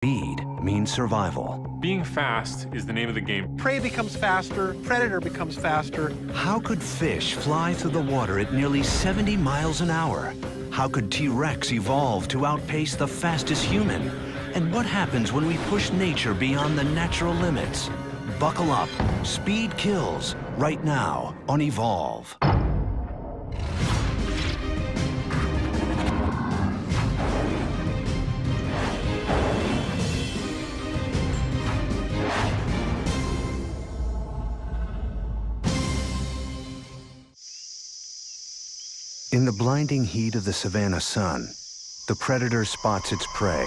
Speed means survival. Being fast is the name of the game. Prey becomes faster, predator becomes faster. How could fish fly through the water at nearly 70 miles an hour? How could T-Rex evolve to outpace the fastest human? And what happens when we push nature beyond the natural limits? Buckle up. Speed kills right now on Evolve. In the blinding heat of the Savannah sun, the predator spots its prey.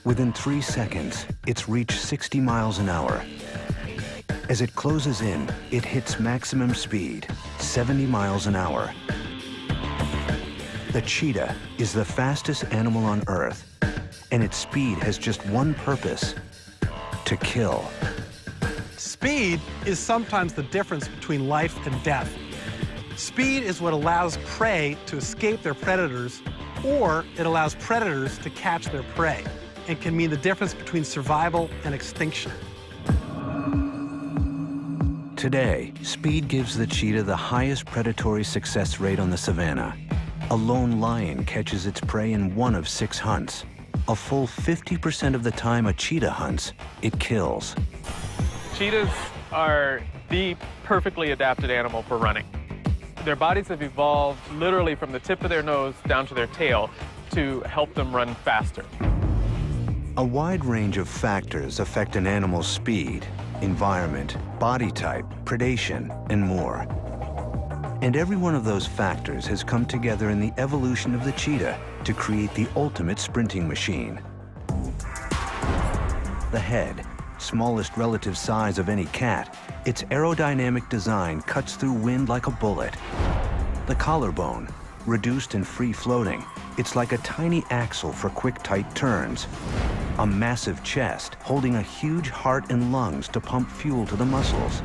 Within 3 seconds, it's reached 60 miles an hour. As it closes in, it hits maximum speed, 70 miles an hour. The cheetah is the fastest animal on Earth, and its speed has just one purpose: to kill. Speed is sometimes the difference between life and death. Speed is what allows prey to escape their predators, or it allows predators to catch their prey, and can mean the difference between survival and extinction. Today, speed gives the cheetah the highest predatory success rate on the Savannah. A lone lion catches its prey in 1 of 6 hunts. A full 50% of the time a cheetah hunts, it kills. Cheetahs are the perfectly adapted animal for running. Their bodies have evolved literally from the tip of their nose down to their tail to help them run faster. A wide range of factors affect an animal's speed, environment, body type, predation, and more. And every one of those factors has come together in the evolution of the cheetah to create the ultimate sprinting machine. The head, smallest relative size of any cat, its aerodynamic design cuts through wind like a bullet. The collarbone, reduced and free-floating, it's like a tiny axle for quick, tight turns. A massive chest holding a huge heart and lungs to pump fuel to the muscles.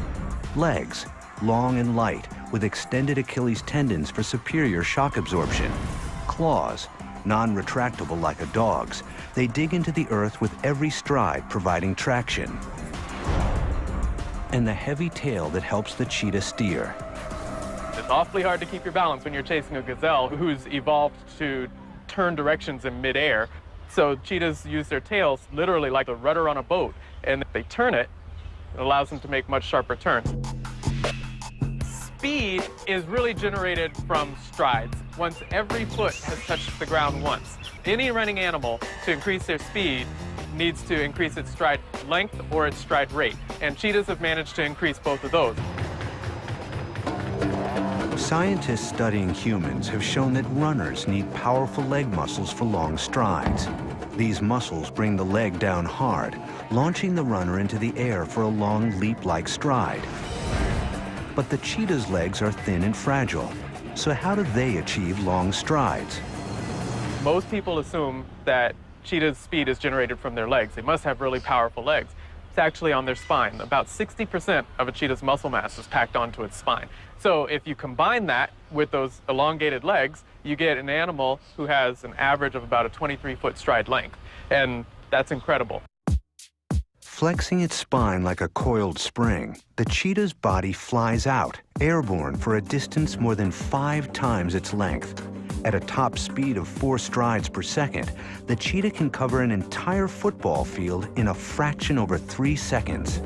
Legs, long and light, with extended Achilles tendons for superior shock absorption. Claws, non-retractable like a dog's, they dig into the earth with every stride, providing traction. And the heavy tail that helps the cheetah steer. It's awfully hard to keep your balance when you're chasing a gazelle who's evolved to turn directions in midair. So cheetahs use their tails literally like a rudder on a boat, and if they turn it, it allows them to make much sharper turns. Speed is really generated from strides. Once every foot has touched the ground once. Any running animal, to increase their speed, needs to increase its stride length or its stride rate. And cheetahs have managed to increase both of those. Scientists studying humans have shown that runners need powerful leg muscles for long strides. These muscles bring the leg down hard, launching the runner into the air for a long leap-like stride. But the cheetah's legs are thin and fragile. So how do they achieve long strides? Most people assume that cheetah's speed is generated from their legs. They must have really powerful legs. It's actually on their spine. About 60% of a cheetah's muscle mass is packed onto its spine. So if you combine that with those elongated legs, you get an animal who has an average of about a 23-foot stride length. And that's incredible. Flexing its spine like a coiled spring, the cheetah's body flies out, airborne for a distance more than 5 times its length. At a top speed of 4 strides per second, the cheetah can cover an entire football field in a fraction over 3 seconds.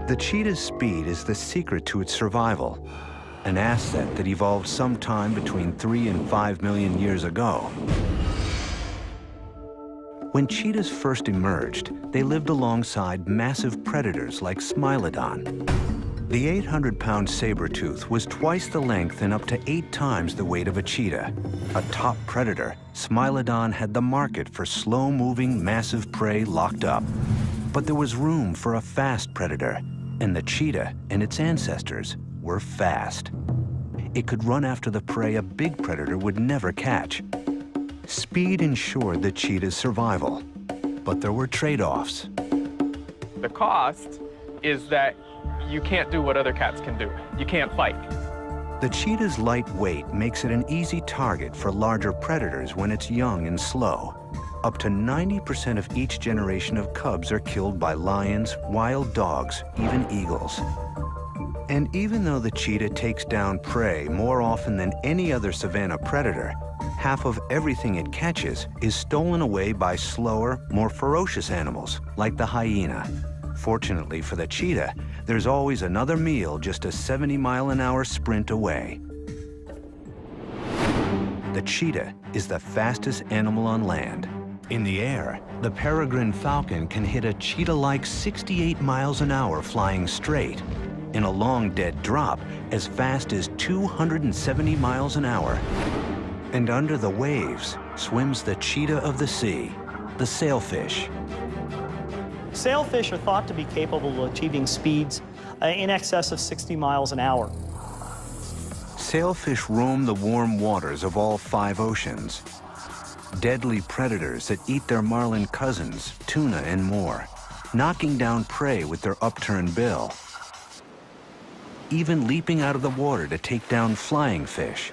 The cheetah's speed is the secret to its survival, an asset that evolved sometime between 3 and 5 million years ago. When cheetahs first emerged, they lived alongside massive predators like Smilodon. The 800-pound saber-tooth was twice the length and up to 8 times the weight of a cheetah. A top predator, Smilodon had the market for slow-moving, massive prey locked up. But there was room for a fast predator, and the cheetah and its ancestors were fast. It could run after the prey a big predator would never catch. Speed ensured the cheetah's survival, but there were trade-offs. The cost is that you can't do what other cats can do. You can't fight. The cheetah's light weight makes it an easy target for larger predators when it's young and slow. Up to 90% of each generation of cubs are killed by lions, wild dogs, even eagles. And even though the cheetah takes down prey more often than any other savanna predator, half of everything it catches is stolen away by slower, more ferocious animals, like the hyena. Fortunately for the cheetah, there's always another meal just a 70-mile-an-hour sprint away. The cheetah is the fastest animal on land. In the air, the peregrine falcon can hit a cheetah-like 68 miles an hour flying straight. In a long dead drop, as fast as 270 miles an hour. And under the waves swims the cheetah of the sea, the sailfish. Sailfish are thought to be capable of achieving speeds in excess of 60 miles an hour. Sailfish roam the warm waters of all 5 oceans. Deadly predators that eat their marlin cousins, tuna and more, knocking down prey with their upturned bill. Even leaping out of the water to take down flying fish.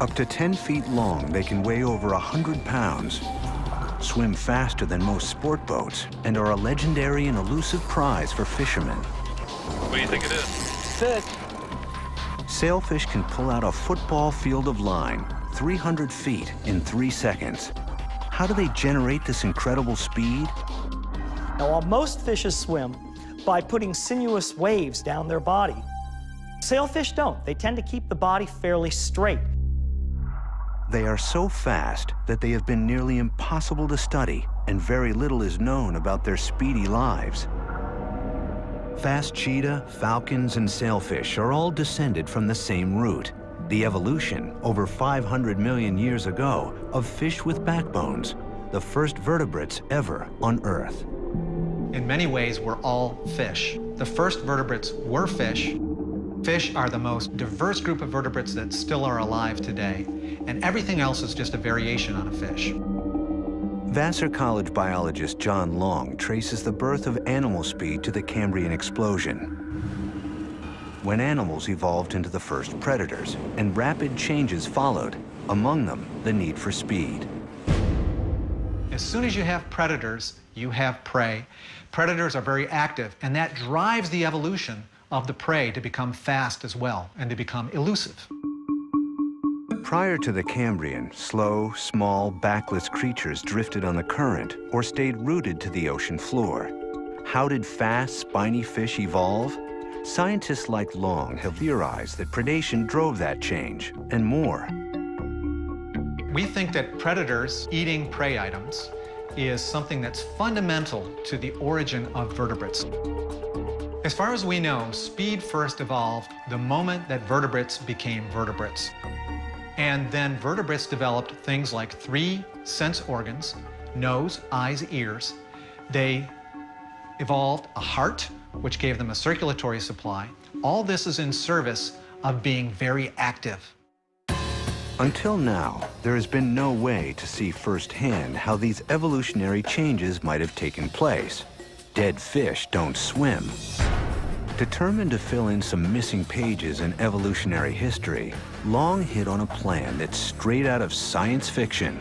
Up to 10 feet long, they can weigh over 100 pounds, swim faster than most sport boats, and are a legendary and elusive prize for fishermen. What do you think it is? Fish. Sailfish can pull out a football field of line, 300 feet in 3 seconds. How do they generate this incredible speed? Now, while most fishes swim by putting sinuous waves down their body, sailfish don't. They tend to keep the body fairly straight. They are so fast that they have been nearly impossible to study, and very little is known about their speedy lives. Fast cheetah, falcons, and sailfish are all descended from the same root, the evolution, over 500 million years ago, of fish with backbones, the first vertebrates ever on Earth. In many ways, we're all fish. The first vertebrates were fish. Fish are the most diverse group of vertebrates that still are alive today, and everything else is just a variation on a fish. Vassar College biologist John Long traces the birth of animal speed to the Cambrian explosion, when animals evolved into the first predators, and rapid changes followed, among them the need for speed. As soon as you have predators, you have prey. Predators are very active, and that drives the evolution of the prey to become fast as well, and to become elusive. Prior to the Cambrian, slow, small, backless creatures drifted on the current or stayed rooted to the ocean floor. How did fast, spiny fish evolve? Scientists like Long have theorized that predation drove that change, and more. We think that predators eating prey items is something that's fundamental to the origin of vertebrates. As far as we know, speed first evolved the moment that vertebrates became vertebrates. And then vertebrates developed things like 3 sense organs, nose, eyes, ears. They evolved a heart, which gave them a circulatory supply. All this is in service of being very active. Until now, there has been no way to see firsthand how these evolutionary changes might have taken place. Dead fish don't swim. Determined to fill in some missing pages in evolutionary history, Long hit on a plan that's straight out of science fiction.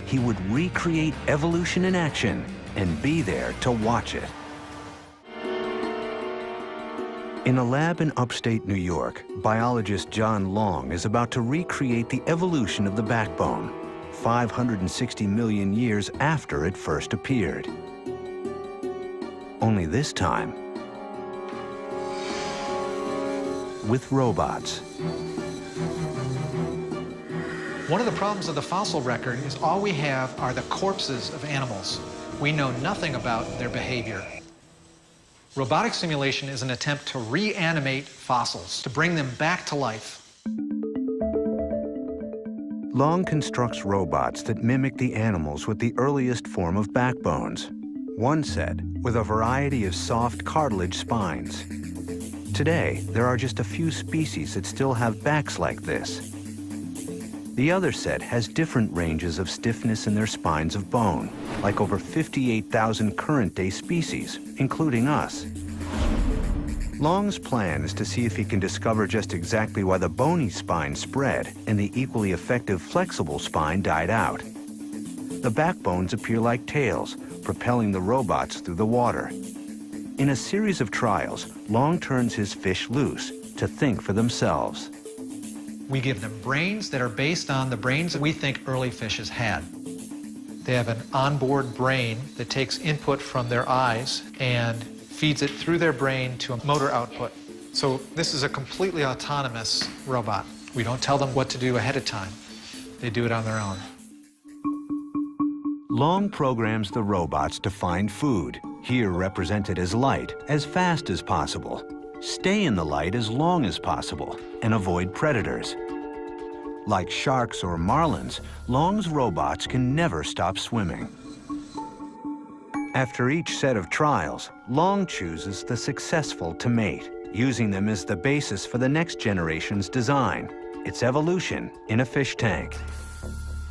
He would recreate evolution in action and be there to watch it. In a lab in upstate New York, biologist John Long is about to recreate the evolution of the backbone, 560 million years after it first appeared. Only this time, with robots. One of the problems of the fossil record is all we have are the corpses of animals. We know nothing about their behavior. Robotic simulation is an attempt to reanimate fossils, to bring them back to life. Long constructs robots that mimic the animals with the earliest form of backbones. One set with a variety of soft cartilage spines. Today, there are just a few species that still have backs like this. The other set has different ranges of stiffness in their spines of bone, like over 58,000 current-day species, including us. Long's plan is to see if he can discover just exactly why the bony spine spread and the equally effective flexible spine died out. The backbones appear like tails, propelling the robots through the water. In a series of trials, Long turns his fish loose to think for themselves. We give them brains that are based on the brains that we think early fishes had. They have an onboard brain that takes input from their eyes and feeds it through their brain to a motor output. So this is a completely autonomous robot. We don't tell them what to do ahead of time. They do it on their own. Long programs the robots to find food, here represented as light, as fast as possible, stay in the light as long as possible, and avoid predators. Like sharks or marlins, Long's robots can never stop swimming. After each set of trials, Long chooses the successful to mate, using them as the basis for the next generation's design, its evolution in a fish tank.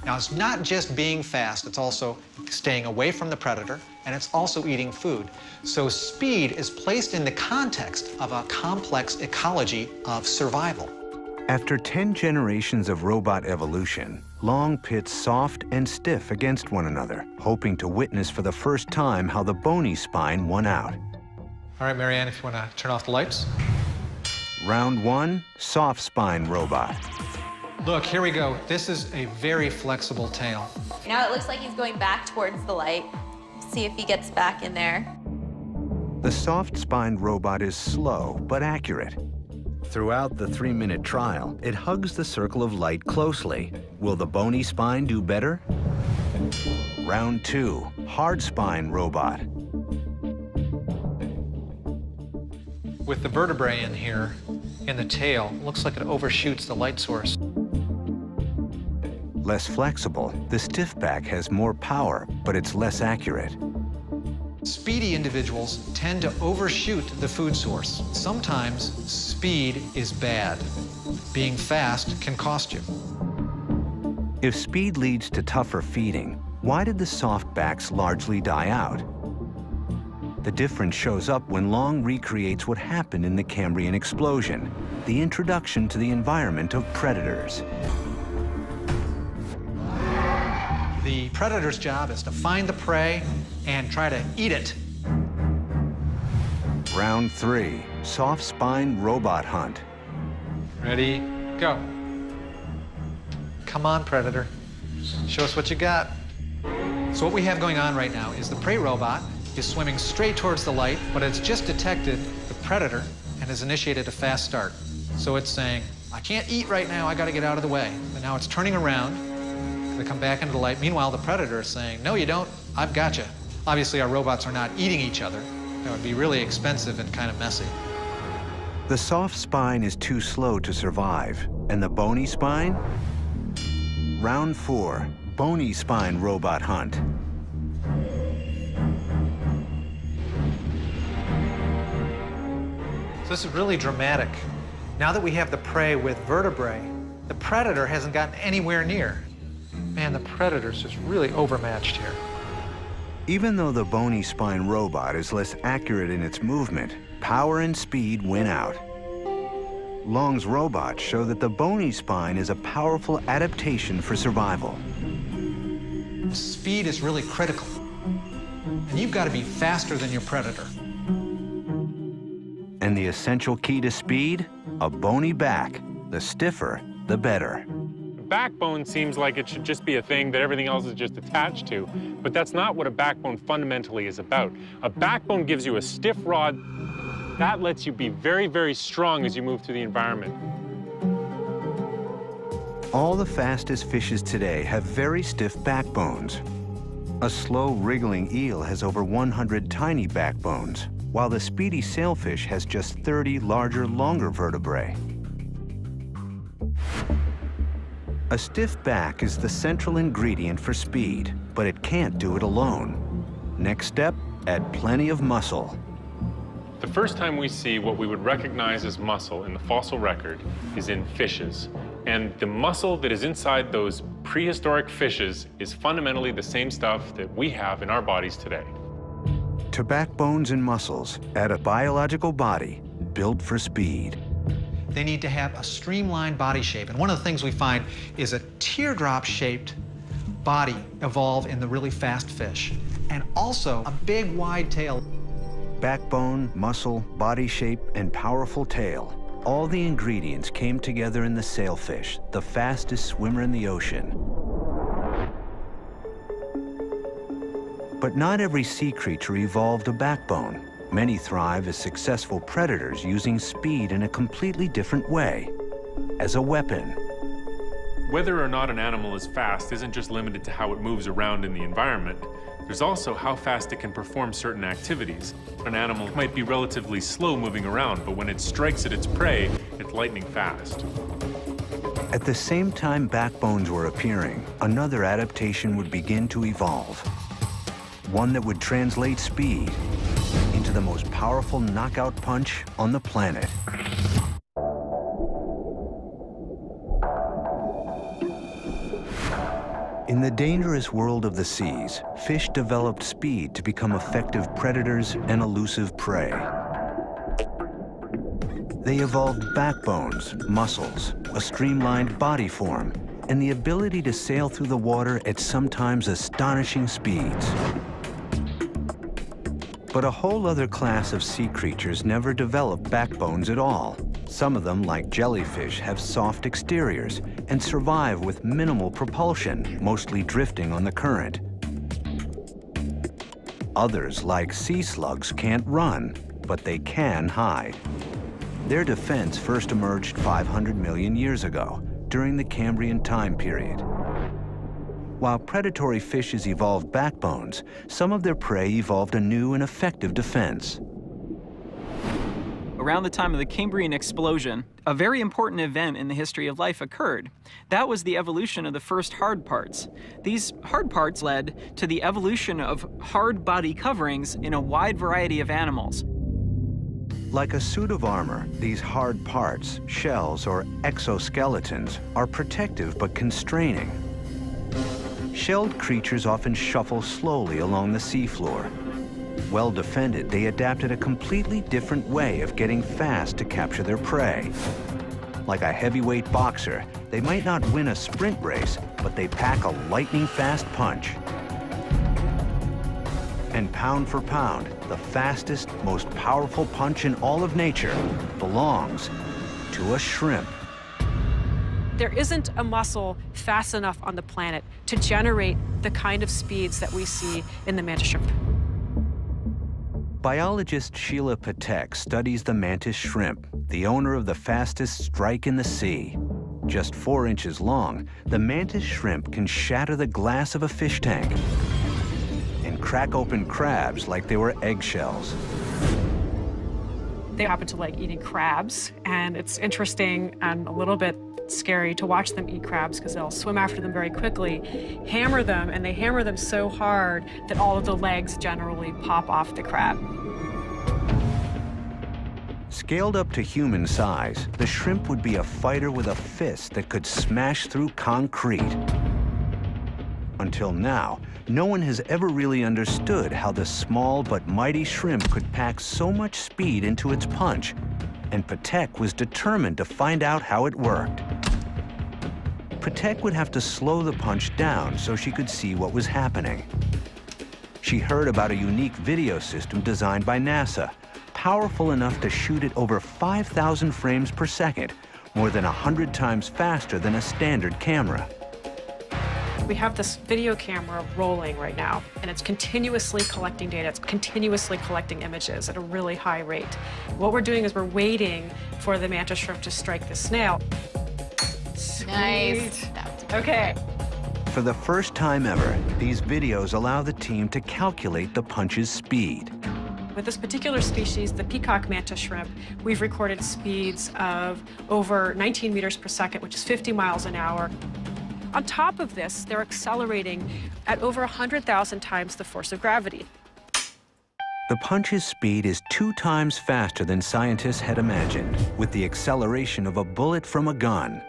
Now, it's not just being fast, it's also staying away from the predator, and it's also eating food. So speed is placed in the context of a complex ecology of survival. After 10 generations of robot evolution, Long pits soft and stiff against one another, hoping to witness for the first time how the bony spine won out. All right, Marianne, if you want to turn off the lights. Round 1, soft spine robot. Look, here we go. This is a very flexible tail. Now it looks like he's going back towards the light. See if he gets back in there. The soft-spined robot is slow but accurate. Throughout the 3-minute trial, it hugs the circle of light closely. Will the bony spine do better? Round 2, hard spine robot. With the vertebrae in here, in the tail, it looks like it overshoots the light source. Less flexible, the stiff back has more power, but it's less accurate. Speedy individuals tend to overshoot the food source. Sometimes speed is bad. Being fast can cost you. If speed leads to tougher feeding, why did the soft backs largely die out? The difference shows up when Long recreates what happened in the Cambrian explosion, the introduction to the environment of predators. The predator's job is to find the prey and try to eat it. Round 3, soft spine robot hunt. Ready, go. Come on, predator. Show us what you got. So what we have going on right now is the prey robot is swimming straight towards the light, but it's just detected the predator and has initiated a fast start. So it's saying, I can't eat right now, I gotta get out of the way. But now it's turning around to come back into the light. Meanwhile, the predator is saying, no, you don't, I've got you. Obviously, our robots are not eating each other. That would be really expensive and kind of messy. The soft spine is too slow to survive. And the bony spine? Round 4, bony spine robot hunt. So this is really dramatic. Now that we have the prey with vertebrae, the predator hasn't gotten anywhere near. Man, the predator's just really overmatched here. Even though the bony spine robot is less accurate in its movement, power and speed win out. Long's robots show that the bony spine is a powerful adaptation for survival. Speed is really critical. And you've got to be faster than your predator. And the essential key to speed? A bony back. The stiffer, the better. Backbone seems like it should just be a thing that everything else is just attached to, but that's not what a backbone fundamentally is about. A backbone gives you a stiff rod that lets you be very, very strong as you move through the environment. All the fastest fishes today have very stiff backbones. A slow wriggling eel has over 100 tiny backbones, while the speedy sailfish has just 30 larger, longer vertebrae. A stiff back is the central ingredient for speed, but it can't do it alone. Next step, add plenty of muscle. The first time we see what we would recognize as muscle in the fossil record is in fishes. And the muscle that is inside those prehistoric fishes is fundamentally the same stuff that we have in our bodies today. To backbones and muscles, add a biological body, built for speed. They need to have a streamlined body shape. And one of the things we find is a teardrop-shaped body evolve in the really fast fish, and also a big, wide tail. Backbone, muscle, body shape, and powerful tail. All the ingredients came together in the sailfish, the fastest swimmer in the ocean. But not every sea creature evolved a backbone. Many thrive as successful predators using speed in a completely different way, as a weapon. Whether or not an animal is fast isn't just limited to how it moves around in the environment. There's also how fast it can perform certain activities. An animal might be relatively slow moving around, but when it strikes at its prey, it's lightning fast. At the same time backbones were appearing, another adaptation would begin to evolve. One that would translate speed into the most powerful knockout punch on the planet. In the dangerous world of the seas, fish developed speed to become effective predators and elusive prey. They evolved backbones, muscles, a streamlined body form, and the ability to sail through the water at sometimes astonishing speeds. But a whole other class of sea creatures never developed backbones at all. Some of them, like jellyfish, have soft exteriors and survive with minimal propulsion, mostly drifting on the current. Others, like sea slugs, can't run, but they can hide. Their defense first emerged 500 million years ago, during the Cambrian time period. While predatory fishes evolved backbones, some of their prey evolved a new and effective defense. Around the time of the Cambrian explosion, a very important event in the history of life occurred. That was the evolution of the first hard parts. These hard parts led to the evolution of hard body coverings in a wide variety of animals. Like a suit of armor, these hard parts, shells or exoskeletons, are protective but constraining. Shelled creatures often shuffle slowly along the seafloor. Well defended, they adapted a completely different way of getting fast to capture their prey. Like a heavyweight boxer, they might not win a sprint race, but they pack a lightning-fast punch. And pound for pound, the fastest, most powerful punch in all of nature belongs to a shrimp. There isn't a muscle fast enough on the planet to generate the kind of speeds that we see in the mantis shrimp. Biologist Sheila Patek studies the mantis shrimp, the owner of the fastest strike in the sea. Just 4 inches long, the mantis shrimp can shatter the glass of a fish tank and crack open crabs like they were eggshells. They happen to like eating crabs, and it's interesting and a little bit scary to watch them eat crabs because they'll swim after them very quickly, hammer them, and they hammer them so hard that all of the legs generally pop off the crab. Scaled up to human size, the shrimp would be a fighter with a fist that could smash through concrete. Until now, no one has ever really understood how the small but mighty shrimp could pack so much speed into its punch, and Patek was determined to find out how it worked. Patek would have to slow the punch down so she could see what was happening. She heard about a unique video system designed by NASA, powerful enough to shoot at over 5,000 frames per second, more than 100 times faster than a standard camera. We have this video camera rolling right now, and it's continuously collecting data. It's continuously collecting images at a really high rate. What we're doing is we're waiting for the mantis shrimp to strike the snail. Nice. Sweet. Okay. For the first time ever, these videos allow the team to calculate the punch's speed. With this particular species, the peacock mantis shrimp, we've recorded speeds of over 19 meters per second, which is 50 miles an hour. On top of this, they're accelerating at over 100,000 times the force of gravity. The punch's speed is 2 times faster than scientists had imagined, with the acceleration of a bullet from a gun.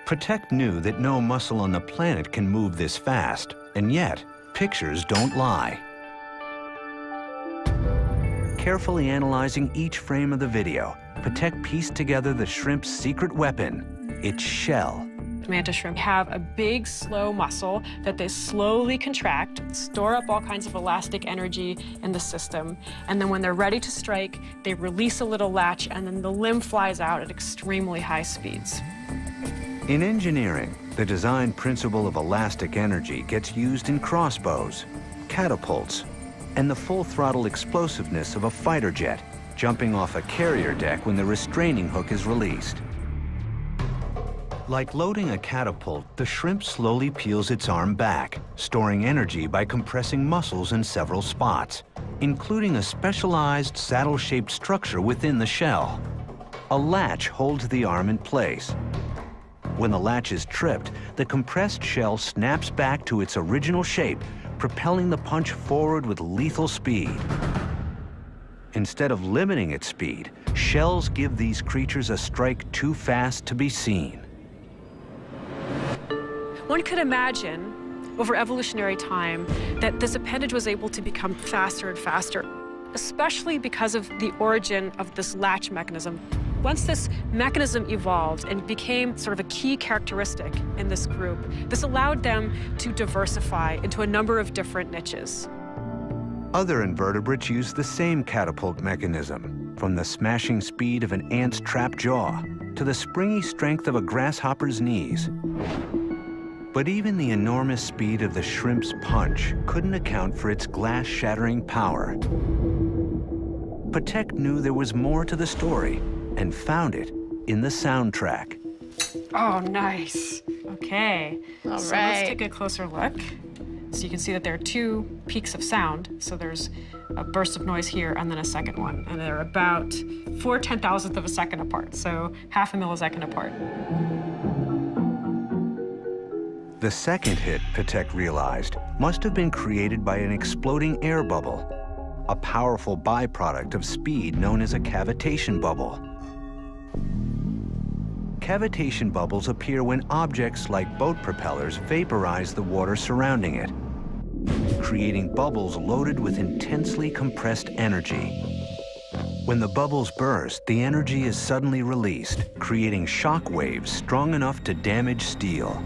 Patek knew that no muscle on the planet can move this fast, and yet, pictures don't lie. Carefully analyzing each frame of the video, Patek pieced together the shrimp's secret weapon, its shell. Mantis shrimp have a big, slow muscle that they slowly contract, store up all kinds of elastic energy in the system, and then when they're ready to strike, they release a little latch, and then the limb flies out at extremely high speeds. In engineering, the design principle of elastic energy gets used in crossbows, catapults, and the full-throttle explosiveness of a fighter jet jumping off a carrier deck when the restraining hook is released. Like loading a catapult, the shrimp slowly peels its arm back, storing energy by compressing muscles in several spots, including a specialized saddle-shaped structure within the shell. A latch holds the arm in place. When the latch is tripped, the compressed shell snaps back to its original shape, propelling the punch forward with lethal speed. Instead of limiting its speed, shells give these creatures a strike too fast to be seen. One could imagine, over evolutionary time, that this appendage was able to become faster and faster, especially because of the origin of this latch mechanism. Once this mechanism evolved and became sort of a key characteristic in this group, this allowed them to diversify into a number of different niches. Other invertebrates use the same catapult mechanism, from the smashing speed of an ant's trap jaw to the springy strength of a grasshopper's knees. But even the enormous speed of the shrimp's punch couldn't account for its glass-shattering power. Patek knew there was more to the story and found it in the soundtrack. Oh, nice. Okay. All so right. let's take a closer look. So you can see that there are two peaks of sound. So there's a burst of noise here and then a second one. And they're about 4/10,000th of a second apart, so half a millisecond apart. The second hit, Patek realized, must have been created by an exploding air bubble, a powerful byproduct of speed known as a cavitation bubble. Cavitation bubbles appear when objects like boat propellers vaporize the water surrounding it, creating bubbles loaded with intensely compressed energy. When the bubbles burst, the energy is suddenly released, creating shock waves strong enough to damage steel.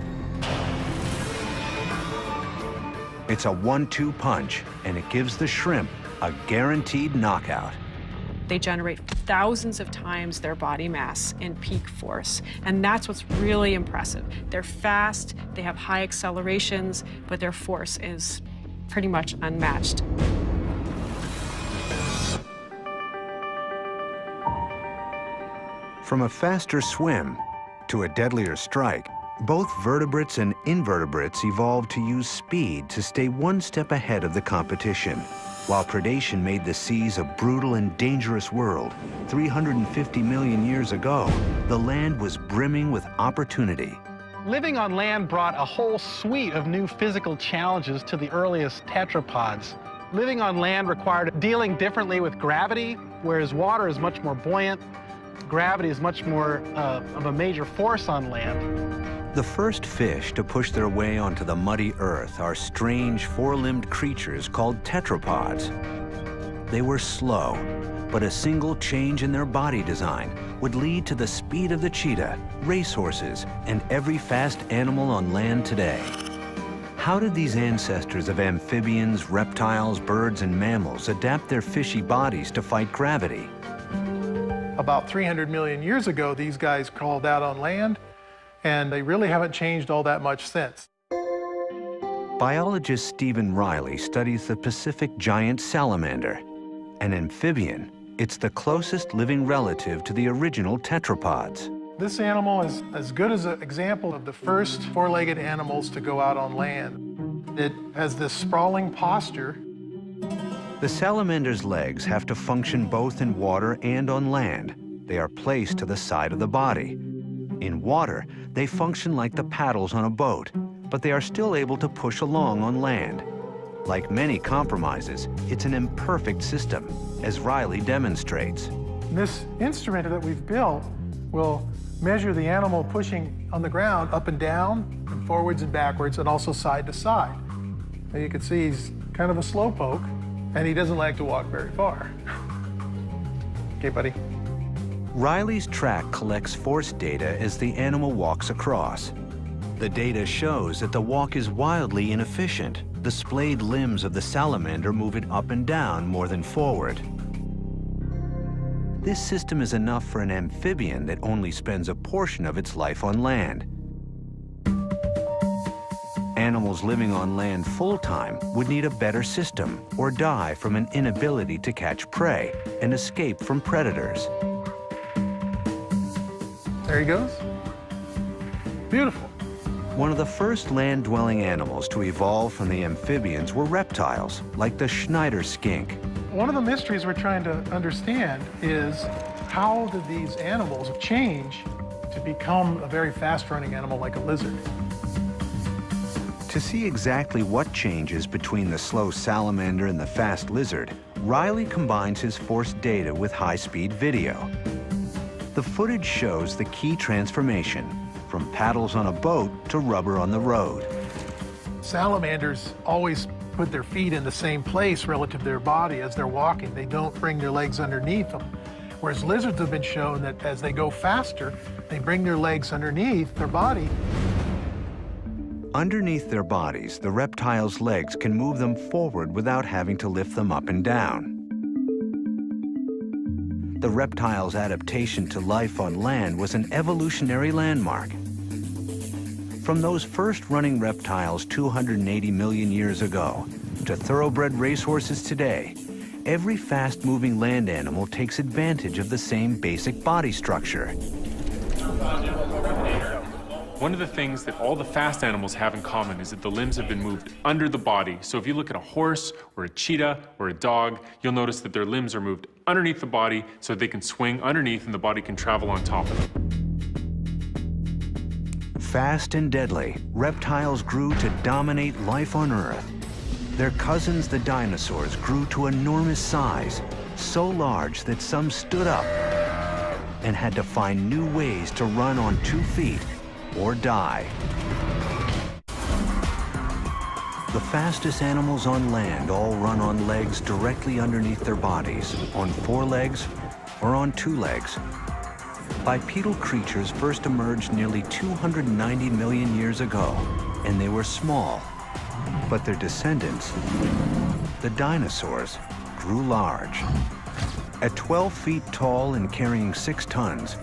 It's a 1-2 punch, and it gives the shrimp a guaranteed knockout. They generate thousands of times their body mass in peak force, and that's what's really impressive. They're fast, they have high accelerations, but their force is pretty much unmatched. From a faster swim to a deadlier strike, both vertebrates and invertebrates evolved to use speed to stay one step ahead of the competition. While predation made the seas a brutal and dangerous world, 350 million years ago, the land was brimming with opportunity. Living on land brought a whole suite of new physical challenges to the earliest tetrapods. Living on land required dealing differently with gravity, whereas water is much more buoyant. Gravity is much more of a major force on land. The first fish to push their way onto the muddy earth are strange four-limbed creatures called tetrapods. They were slow, but a single change in their body design would lead to the speed of the cheetah, racehorses, and every fast animal on land today. How did these ancestors of amphibians, reptiles, birds, and mammals adapt their fishy bodies to fight gravity? About 300 million years ago, these guys crawled out on land, and they really haven't changed all that much since. Biologist Stephen Riley studies the Pacific giant salamander. An amphibian, it's the closest living relative to the original tetrapods. This animal is as good as an example of the first four-legged animals to go out on land. It has this sprawling posture. The salamander's legs have to function both in water and on land. They are placed to the side of the body. In water, they function like the paddles on a boat, but they are still able to push along on land. Like many compromises, it's an imperfect system, as Riley demonstrates. This instrument that we've built will measure the animal pushing on the ground up and down, and forwards and backwards, and also side to side. And you can see he's kind of a slowpoke, and he doesn't like to walk very far. Okay, buddy. Riley's track collects force data as the animal walks across. The data shows that the walk is wildly inefficient. The splayed limbs of the salamander move it up and down more than forward. This system is enough for an amphibian that only spends a portion of its life on land. Animals living on land full-time would need a better system or die from an inability to catch prey and escape from predators. There he goes. Beautiful. One of the first land-dwelling animals to evolve from the amphibians were reptiles, like the Schneider skink. One of the mysteries we're trying to understand is how did these animals change to become a very fast-running animal like a lizard? To see exactly what changes between the slow salamander and the fast lizard, Riley combines his force data with high-speed video. The footage shows the key transformation, from paddles on a boat to rubber on the road. Salamanders always put their feet in the same place relative to their body as they're walking. They don't bring their legs underneath them. Whereas lizards have been shown that as they go faster, they bring their legs underneath their body. Underneath their bodies, the reptile's legs can move them forward without having to lift them up and down. The reptile's adaptation to life on land was an evolutionary landmark. From those first running reptiles 280 million years ago to thoroughbred racehorses today, every fast-moving land animal takes advantage of the same basic body structure. One of the things that all the fast animals have in common is that the limbs have been moved under the body. So if you look at a horse or a cheetah or a dog, you'll notice that their limbs are moved underneath the body so they can swing underneath and the body can travel on top of them. Fast and deadly, reptiles grew to dominate life on Earth. Their cousins, the dinosaurs, grew to enormous size, so large that some stood up and had to find new ways to run on 2 feet or die. The fastest animals on land all run on legs directly underneath their bodies, on 4 legs or on 2 legs. Bipedal creatures first emerged nearly 290 million years ago, and they were small. But their descendants, the dinosaurs, grew large. At 12 feet tall and carrying 6 tons,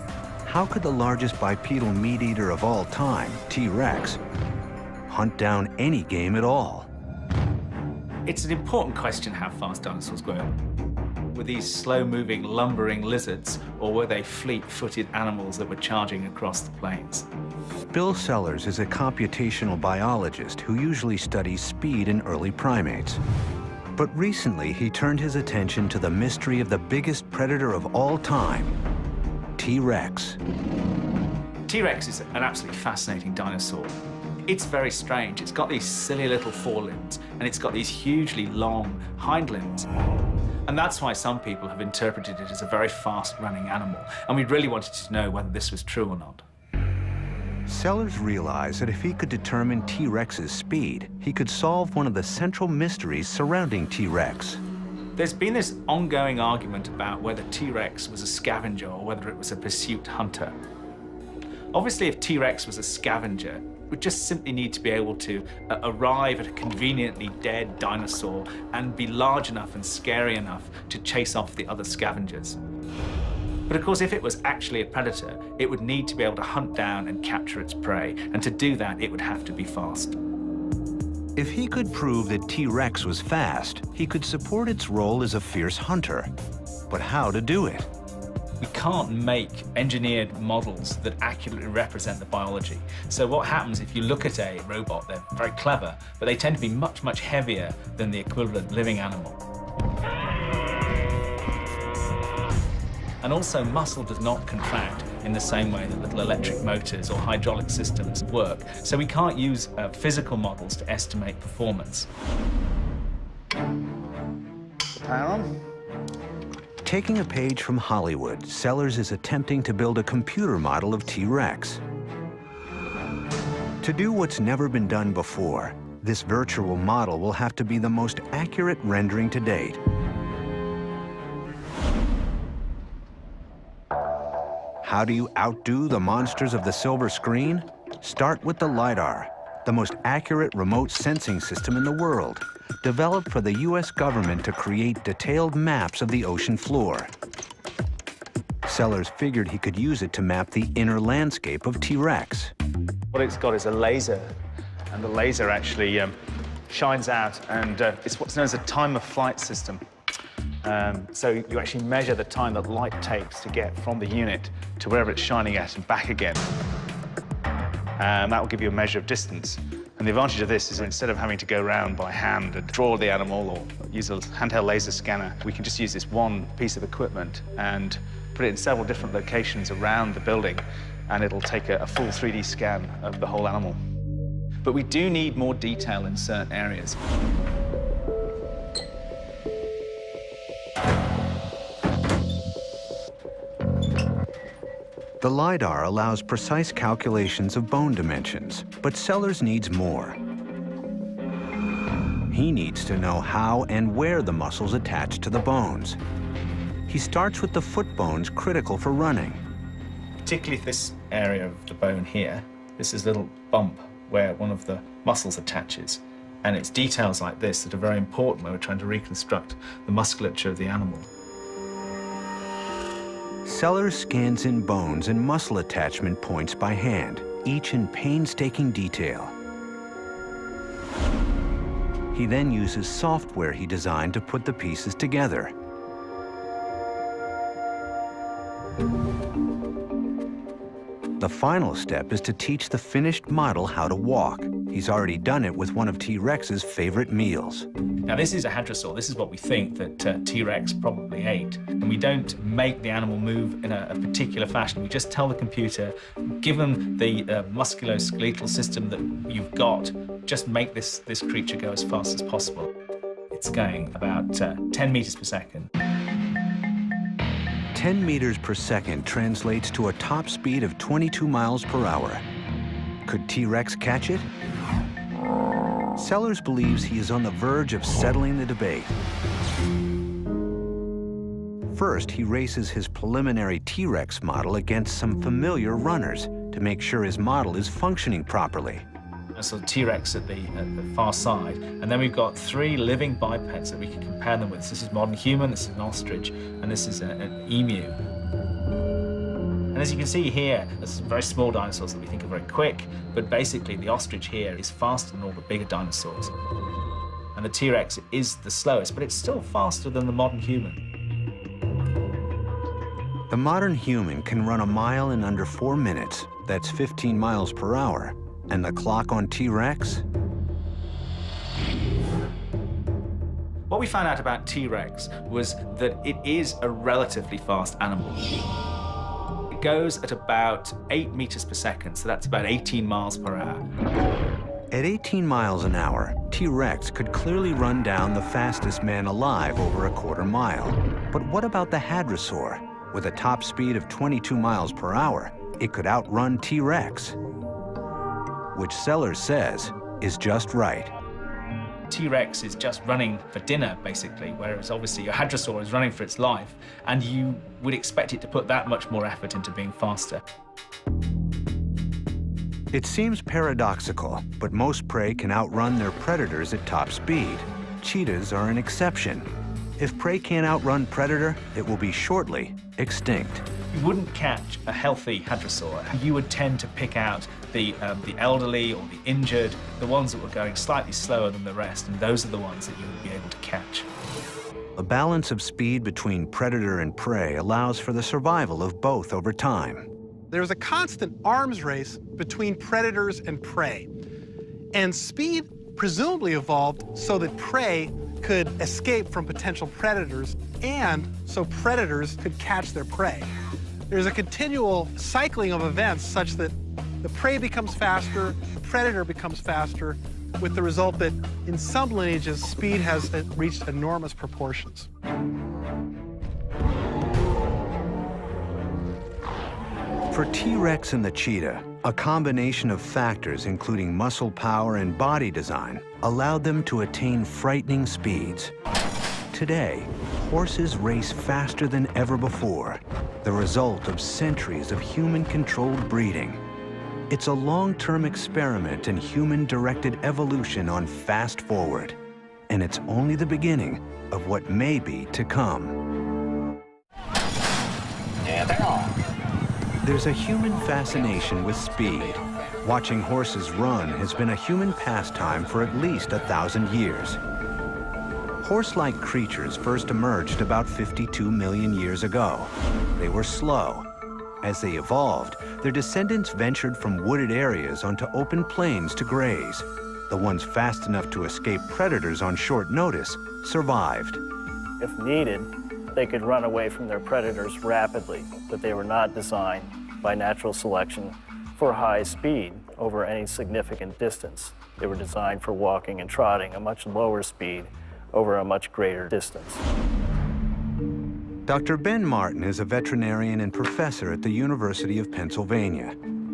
how could the largest bipedal meat-eater of all time, T-Rex, hunt down any game at all? It's an important question how fast dinosaurs grow. Were these slow-moving, lumbering lizards, or were they fleet-footed animals that were charging across the plains? Bill Sellers is a computational biologist who usually studies speed in early primates. But recently, he turned his attention to the mystery of the biggest predator of all time, T-Rex. T-Rex is an absolutely fascinating dinosaur. It's very strange. It's got these silly little forelimbs, and it's got these hugely long hind limbs. And that's why some people have interpreted it as a very fast-running animal. And we really wanted to know whether this was true or not. Sellers realized that if he could determine T-Rex's speed, he could solve one of the central mysteries surrounding T-Rex. There's been this ongoing argument about whether T-Rex was a scavenger or whether it was a pursuit hunter. Obviously, if T-Rex was a scavenger, it would just simply need to be able to arrive at a conveniently dead dinosaur and be large enough and scary enough to chase off the other scavengers. But of course, if it was actually a predator, it would need to be able to hunt down and capture its prey. And to do that, it would have to be fast. If he could prove that T-Rex was fast, he could support its role as a fierce hunter. But how to do it? We can't make engineered models that accurately represent the biology. So what happens if you look at a robot, they're very clever, but they tend to be much, much heavier than the equivalent living animal. And also, muscle does not contract in the same way that little electric motors or hydraulic systems work. So we can't use physical models to estimate performance. Power on. Taking a page from Hollywood, Sellers is attempting to build a computer model of T-Rex. To do what's never been done before, this virtual model will have to be the most accurate rendering to date. How do you outdo the monsters of the silver screen? Start with the LiDAR, the most accurate remote sensing system in the world, developed for the US government to create detailed maps of the ocean floor. Sellers figured he could use it to map the inner landscape of T-Rex. What it's got is a laser, and the laser actually shines out, and it's what's known as a time-of-flight system. So you actually measure the time that light takes to get from the unit to wherever it's shining at and back again. That will give you a measure of distance. And the advantage of this is instead of having to go around by hand and draw the animal or use a handheld laser scanner, we can just use this one piece of equipment and put it in several different locations around the building, and it'll take a full 3D scan of the whole animal. But we do need more detail in certain areas. The LiDAR allows precise calculations of bone dimensions, but Sellers needs more. He needs to know how and where the muscles attach to the bones. He starts with the foot bones critical for running. Particularly this area of the bone here, this is a little bump where one of the muscles attaches. And it's details like this that are very important when we're trying to reconstruct the musculature of the animal. Sellers scans in bones and muscle attachment points by hand, each in painstaking detail. He then uses software he designed to put the pieces together. The final step is to teach the finished model how to walk. He's already done it with one of T-Rex's favorite meals. Now this is a hadrosaur. This is what we think that T-Rex probably ate. And we don't make the animal move in a particular fashion. We just tell the computer, given the musculoskeletal system that you've got, just make this creature go as fast as possible. It's going about 10 meters per second. 10 meters per second translates to a top speed of 22 miles per hour. Could T-Rex catch it? Sellers believes he is on the verge of settling the debate. First, he races his preliminary T-Rex model against some familiar runners to make sure his model is functioning properly. So T-Rex at the far side, and then we've got 3 living bipeds that we can compare them with. This is modern human, this is an ostrich, and this is an emu. And as you can see here, there's some very small dinosaurs that we think are very quick, but basically the ostrich here is faster than all the bigger dinosaurs. And the T-Rex is the slowest, but it's still faster than the modern human. The modern human can run a mile in under 4 minutes. That's 15 miles per hour. And the clock on T-Rex? What we found out about T-Rex was that it is a relatively fast animal. It goes at about 8 meters per second, so that's about 18 miles per hour. At 18 miles an hour, T-Rex could clearly run down the fastest man alive over a quarter mile. But what about the hadrosaur? With a top speed of 22 miles per hour, it could outrun T-Rex, which Sellers says is just right. T-Rex is just running for dinner, basically, whereas obviously your hadrosaur is running for its life, and you would expect it to put that much more effort into being faster. It seems paradoxical, but most prey can outrun their predators at top speed. Cheetahs are an exception. If prey can't outrun predator, it will be shortly extinct. You wouldn't catch a healthy hadrosaur. You would tend to pick out the elderly or the injured, the ones that were going slightly slower than the rest, and those are the ones that you would be able to catch. A balance of speed between predator and prey allows for the survival of both over time. There's a constant arms race between predators and prey. And speed presumably evolved so that prey could escape from potential predators and so predators could catch their prey. There's a continual cycling of events such that the prey becomes faster, the predator becomes faster, with the result that in some lineages, speed has reached enormous proportions. For T-Rex and the cheetah, a combination of factors, including muscle power and body design, allowed them to attain frightening speeds. Today, horses race faster than ever before. the result of centuries of human-controlled breeding. It's a long-term experiment in human-directed evolution on fast forward, and it's only the beginning of what may be to come. There's a human fascination with speed. Watching horses run has been a human pastime for at least 1,000 years. Horse-like creatures first emerged about 52 million years ago. They were slow. As they evolved, their descendants ventured from wooded areas onto open plains to graze. The ones fast enough to escape predators on short notice survived. If needed, they could run away from their predators rapidly, but they were not designed by natural selection for high speed over any significant distance. They were designed for walking and trotting, a much lower speed over a much greater distance. Dr. Ben Martin is a veterinarian and professor at the University of Pennsylvania.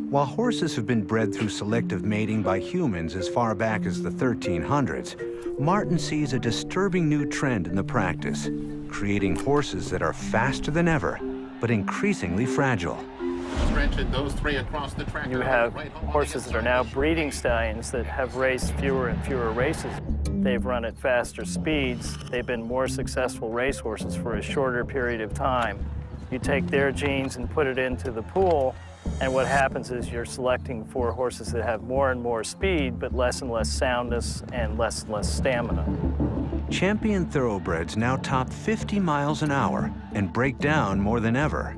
While horses have been bred through selective mating by humans as far back as the 1300s, Martin sees a disturbing new trend in the practice, creating horses that are faster than ever, but increasingly fragile. Those three across the track. You have horses that are now breeding stallions that have raced fewer and fewer races. They've run at faster speeds. They've been more successful racehorses for a shorter period of time. You take their genes and put it into the pool, and what happens is you're selecting for horses that have more and more speed, but less and less soundness and less stamina. Champion thoroughbreds now top 50 miles an hour and break down more than ever.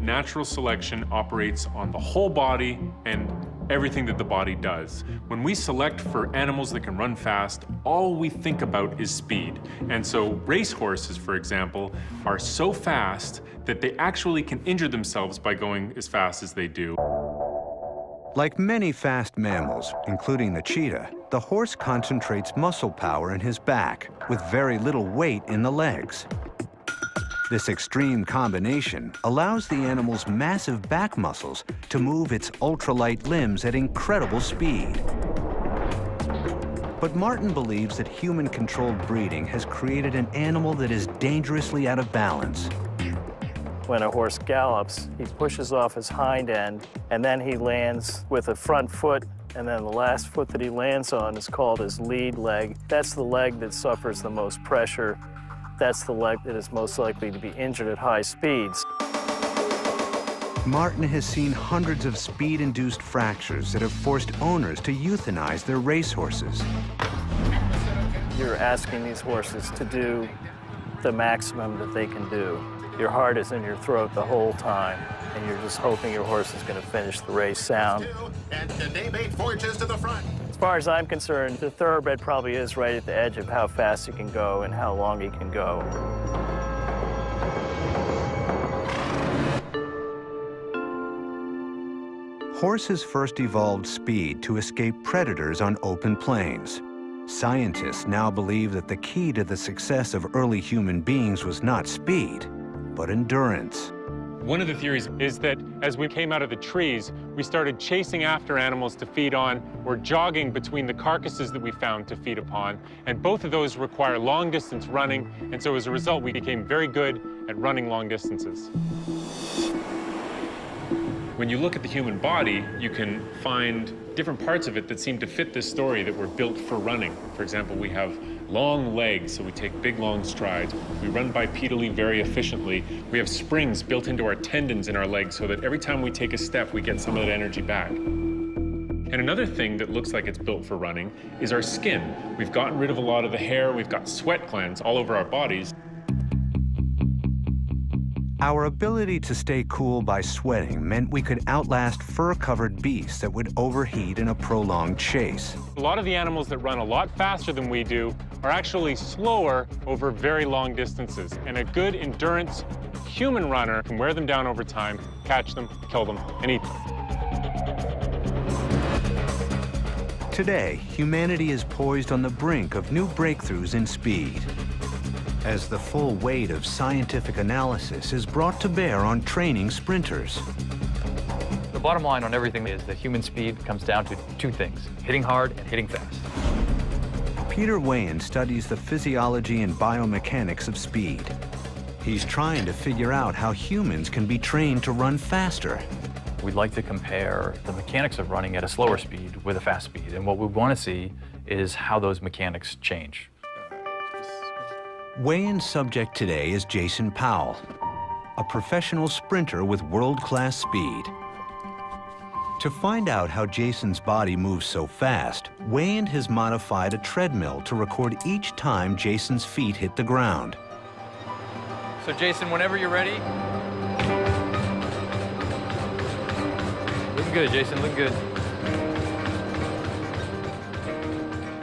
Natural selection operates on the whole body and everything that the body does. When we select for animals that can run fast, all we think about is speed. And so racehorses, for example, are so fast that they actually can injure themselves by going as fast as they do. Like many fast mammals, including the cheetah, the horse concentrates muscle power in his back with very little weight in the legs. This extreme combination allows the animal's massive back muscles to move its ultralight limbs at incredible speed. But Martin believes that human-controlled breeding has created an animal that is dangerously out of balance. When a horse gallops, he pushes off his hind end, and then he lands with a front foot, and then the last foot that he lands on is called his lead leg. That's the leg that suffers the most pressure. That's the leg that is most likely to be injured at high speeds. Martin has seen hundreds of speed-induced fractures that have forced owners to euthanize their racehorses. You're asking these horses to do the maximum that they can do. Your heart is in your throat the whole time, and you're just hoping your horse is going to finish the race sound. And the Daybait forges to the front. As far as I'm concerned, the thoroughbred probably is right at the edge of how fast he can go and how long he can go. Horses first evolved speed to escape predators on open plains. Scientists now believe that the key to the success of early human beings was not speed, but endurance. One of the theories is that as we came out of the trees, we started chasing after animals to feed on or jogging between the carcasses that we found to feed upon. And both of those require long distance running. And so as a result, we became very good at running long distances. When you look at the human body, you can find different parts of it that seem to fit this story that were built for running. For example, we have long legs, so we take big, long strides. We run bipedally very efficiently. We have springs built into our tendons in our legs so that every time we take a step, we get some of that energy back. And another thing that looks like it's built for running is our skin. We've gotten rid of a lot of the hair. We've got sweat glands all over our bodies. Our ability to stay cool by sweating meant we could outlast fur-covered beasts that would overheat in a prolonged chase. A lot of the animals that run a lot faster than we do are actually slower over very long distances. And a good endurance human runner can wear them down over time, catch them, kill them, and eat them. Today, humanity is poised on the brink of new breakthroughs in speed, as the full weight of scientific analysis is brought to bear on training sprinters. The bottom line on everything is that human speed comes down to two things: hitting hard and hitting fast. Peter Weyand studies the physiology and biomechanics of speed. He's trying to figure out how humans can be trained to run faster. We'd like to compare the mechanics of running at a slower speed with a fast speed. And what we want to see is how those mechanics change. Weigh-in subject today is Jason Powell, a professional sprinter with world-class speed. To find out how Jason's body moves so fast, Weigh-in has modified a treadmill to record each time Jason's feet hit the ground. So Jason, whenever you're ready. Looking good, Jason, looking good.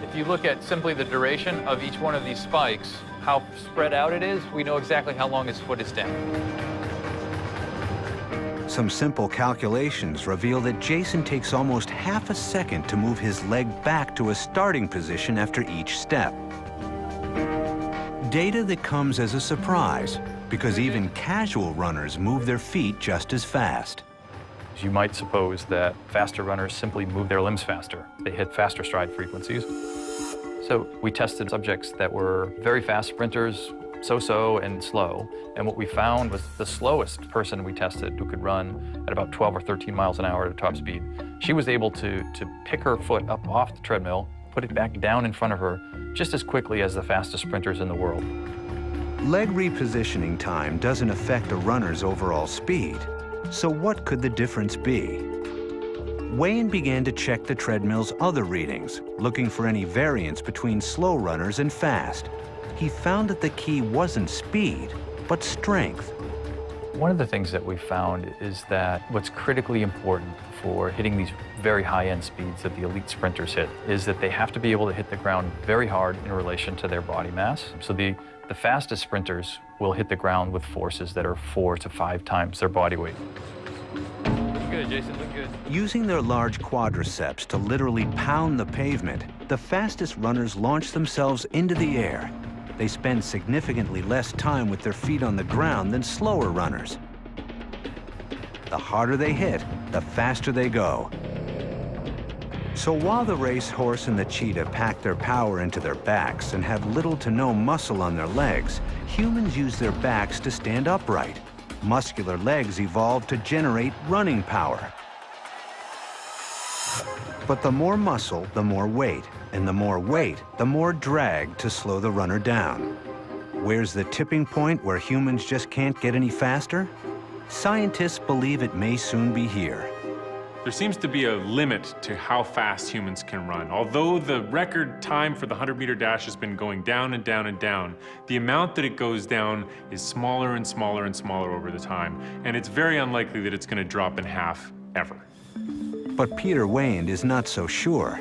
If you look at simply the duration of each one of these spikes, how spread out it is, we know exactly how long his foot is down. Some simple calculations reveal that Jason takes almost half a second to move his leg back to a starting position after each step. Data that comes as a surprise, because even casual runners move their feet just as fast. You might suppose that faster runners simply move their limbs faster. They hit faster stride frequencies. So we tested subjects that were very fast sprinters, so-so and slow. And what we found was the slowest person we tested, who could run at about 12 or 13 miles an hour at a top speed, she was able to pick her foot up off the treadmill, put it back down in front of her just as quickly as the fastest sprinters in the world. Leg repositioning time doesn't affect a runner's overall speed. So what could the difference be? Weigh-in began to check the treadmill's other readings, looking for any variance between slow runners and fast. He found that the key wasn't speed, but strength. One of the things that we found is that what's critically important for hitting these very high-end speeds that the elite sprinters hit is that they have to be able to hit the ground very hard in relation to their body mass. So the fastest sprinters will hit the ground with forces that are 4 to 5 times their body weight. Look good, Jason, look good. Using their large quadriceps to literally pound the pavement, the fastest runners launch themselves into the air. They spend significantly less time with their feet on the ground than slower runners. The harder they hit, the faster they go. So while the racehorse and the cheetah pack their power into their backs and have little to no muscle on their legs, humans use their backs to stand upright. Muscular legs evolved to generate running power. But the more muscle, the more weight, and the more weight, the more drag to slow the runner down. Where's the tipping point where humans just can't get any faster? Scientists believe it may soon be here. There seems to be a limit to how fast humans can run. Although the record time for the 100-meter dash has been going down and down and down, the amount that it goes down is smaller and smaller and smaller over the time, and it's very unlikely that it's going to drop in half ever. But Peter Weigh-in is not so sure.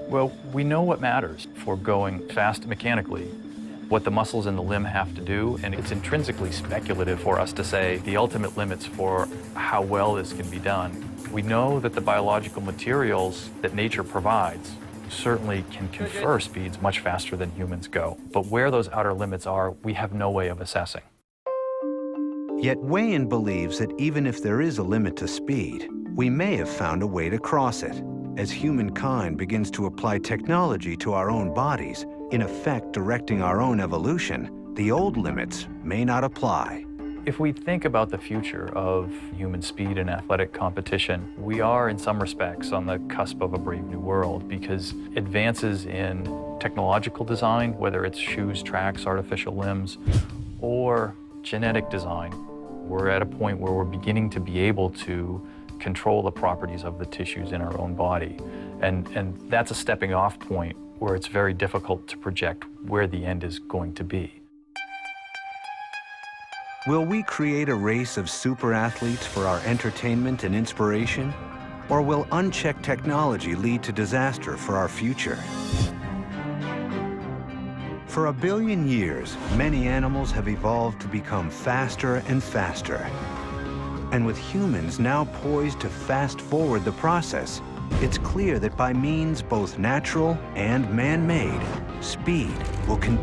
Well, we know what matters for going fast mechanically, what the muscles in the limb have to do, and it's intrinsically speculative for us to say the ultimate limits for how well this can be done. We know that the biological materials that nature provides certainly can confer speeds much faster than humans go. But where those outer limits are, we have no way of assessing. Yet Weigh-in believes that even if there is a limit to speed, we may have found a way to cross it. As humankind begins to apply technology to our own bodies, in effect directing our own evolution, the old limits may not apply. If we think about the future of human speed and athletic competition, we are in some respects on the cusp of a brave new world, because advances in technological design, whether it's shoes, tracks, artificial limbs, or genetic design, we're at a point where we're beginning to be able to control the properties of the tissues in our own body. And that's a stepping off point where it's very difficult to project where the end is going to be. Will we create a race of super athletes for our entertainment and inspiration? Or will unchecked technology lead to disaster for our future? For 1 billion years, many animals have evolved to become faster and faster. And with humans now poised to fast forward the process, it's clear that by means both natural and man-made, speed will continue.